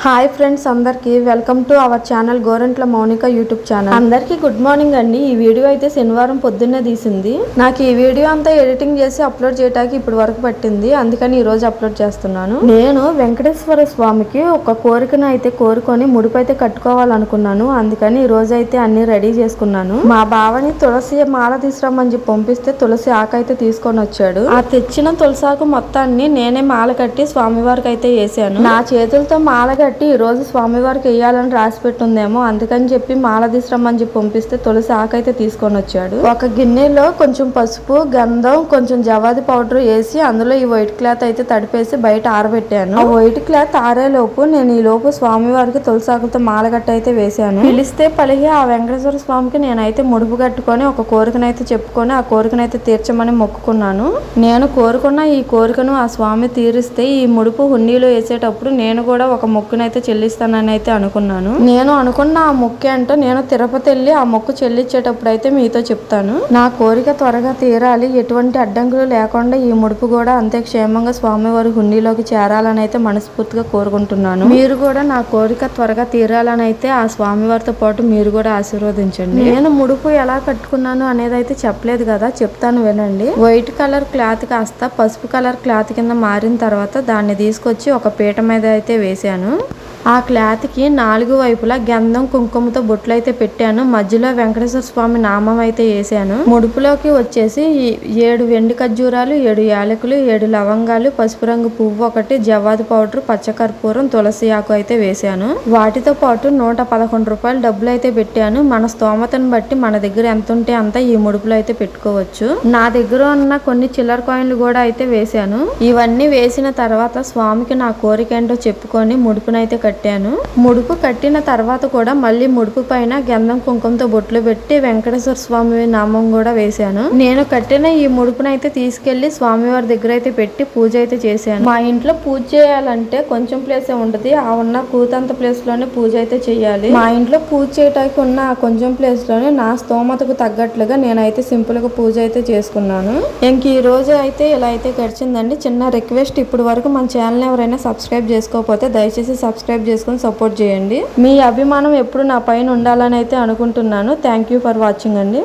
Hi friends, అందరికి welcome to our channel Gorantla Mounika YouTube channel. అందరికి good morning అండి. ఈ వీడియో అయితే శనివారం పొద్దున్నే తీసింది. నాకు ఈ వీడియో అంతా ఎడిటింగ్ చేసి అప్లోడ్ చేయడానికి ఇప్పుడు వరకు పట్టింది. అందుకని ఈ రోజు అప్లోడ్ చేస్తున్నాను. నేను వెంకటేశ్వర స్వామికి ఒక కోరికను అయితే కోరుకొని ముడుపు అయితే కట్టుకోవాలనుకున్నాను. అందుకని ఈ రోజు అయితే అన్ని రెడీ చేసుకున్నాను. మా బావని తులసి మాల తీసుకురమ్మని చెప్పి పంపిస్తే తులసి ఆకు అయితే తీసుకొని వచ్చాడు. ఆ తెచ్చిన తులసాకు మొత్తాన్ని నేనే మాల కట్టి స్వామివారికి అయితే వేసాను. నా చేతులతో మాల కట్టి ఈ రోజు స్వామివారికి వేయాలని రాసి పెట్టుందేమో, అందుకని చెప్పి మాల తీసుకురమ్మని చెప్పి పంపిస్తే తులసి ఆకు అయితే తీసుకొని వచ్చాడు. ఒక గిన్నెలో కొంచెం పసుపు, గంధం, కొంచెం జవాది పౌడర్ వేసి అందులో ఈ వైట్ క్లాత్ అయితే తడిపేసి బయట ఆరబెట్టాను. ఆ వైట్ క్లాత్ ఆరేలోపు నేను ఈ లోపు స్వామివారికి తులసి ఆకులతో మాల కట్టి అయితే వేసాను. పిలిస్తే పలిగి ఆ వెంకటేశ్వర స్వామికి నేనైతే ముడుపు కట్టుకొని ఒక కోరికనైతే చెప్పుకొని ఆ కోరికనైతే తీర్చమని మొక్కుకున్నాను. నేను కోరుకున్న ఈ కోరికను ఆ స్వామి తీరిస్తే ఈ ముడుపు హుండీలో వేసేటప్పుడు నేను కూడా ఒక మొక్కునైతే చెల్లిస్తానని అయితే అనుకున్నాను. నేను అనుకున్న ఆ మొక్కు అంటే నేను తిరుపతి వెళ్ళి ఆ మొక్కు చెల్లించేటప్పుడు అయితే మీతో చెప్తాను. నా కోరిక త్వరగా తీరాలి, ఎటువంటి అడ్డంకులు లేకుండా ఈ ముడుపు కూడా అంతే క్షేమంగా స్వామివారి హుండీలోకి చేరాలని అయితే మనస్ఫూర్తిగా కోరుకుంటున్నాను. మీరు కూడా నా కోరిక త్వరగా తీరాలని అయితే ఆ స్వామివారితో పాటు మీరు కూడా ఆశీర్వదించండి. నేను ముడుపు ఎలా కట్టుకున్నాను అనేది అయితే చెప్పలేదు కదా, చెప్తాను వినండి. వైట్ కలర్ క్లాత్ కాస్త పసుపు కలర్ క్లాత్ కింద మారిన తర్వాత దాన్ని తీసుకొచ్చి ఒక పీట మీద అయితే వేసాను. ఆ క్లాత్కి 4 వైపులా గంధం కుంకుమతో బొట్లు అయితే పెట్టాను. మధ్యలో వెంకటేశ్వర స్వామి నామం అయితే వేసాను. ముడుపులోకి వచ్చేసి 7 వెండి ఖర్జూరాలు, 7 యాలకులు, 7 లవంగాలు, పసుపు రంగు పువ్వు ఒకటి, జవాది పౌడర్, పచ్చకర్పూరం, తులసి ఆకు అయితే వేసాను. వాటితో పాటు 111 రూపాయలు డబ్బులు అయితే పెట్టాను. మన స్తోమతను బట్టి మన దగ్గర ఎంత ఉంటే అంత ఈ ముడుపులో అయితే పెట్టుకోవచ్చు. నా దగ్గర ఉన్న కొన్ని చిల్లర కాయిన్లు కూడా అయితే వేసాను. ఇవన్నీ వేసిన తర్వాత స్వామికి నా కోరిక ఏంటో చెప్పుకొని ముడుపునైతే కట్టాను. ముడుపు కట్టిన తర్వాత కూడా మళ్ళీ ముడుపు పైన గంధం కుంకుమతో బొట్లు పెట్టి వెంకటేశ్వర స్వామి నామం కూడా వేశాను. నేను కట్టిన ఈ ముడుపునైతే తీసుకెళ్లి స్వామివారి దగ్గర అయితే పెట్టి పూజ అయితే చేశాను. మా ఇంట్లో పూజ చేయాలంటే కొంచెం ప్లేస్ ఉంటది, ఆ ఉన్న కూతంత ప్లేస్ లోనే పూజ అయితే చేయాలి. మా ఇంట్లో పూజ చేయడానికి ఉన్న ఆ కొంచెం ప్లేస్ లోనే నా స్తోమతకు తగ్గట్లుగా నేనైతే సింపుల్ గా పూజ అయితే చేసుకున్నాను. ఇంక ఈ రోజు అయితే ఇలా అయితే గడిచిందండి. చిన్న రిక్వెస్ట్, ఇప్పుడు వరకు మన ఛానల్ ఎవరైనా సబ్స్క్రైబ్ చేసుకోకపోతే దయచేసి సబ్స్క్రైబ్ చేసుకొని సపోర్ట్ చేయండి. మీ అభిమానం ఎప్పుడు నా పైన ఉండాలని అయితే అనుకుంటున్నాను. థ్యాంక్ యూ ఫర్ వాచింగ్ అండి.